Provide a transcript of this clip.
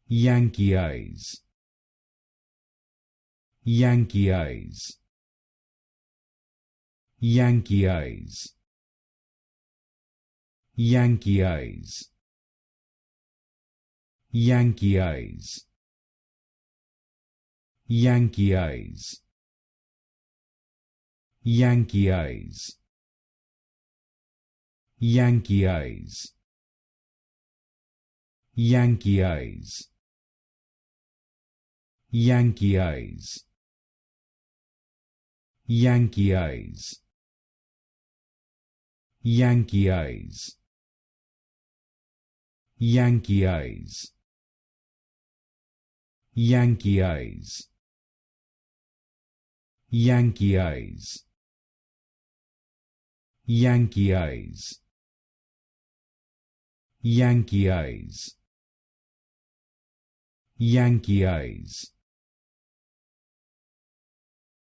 Yankeeize, Yankeeize, Yankeeize, Yankeeize, Yankeeize, Yankeeize, Yankeeize, Yankeeize, Yankeeize, Yankeeize, Yankeeize, Yankeeize, Yankeeize, Yankeeize, Yankeeize, Yankeeize, Yankeeize, Yankeeize,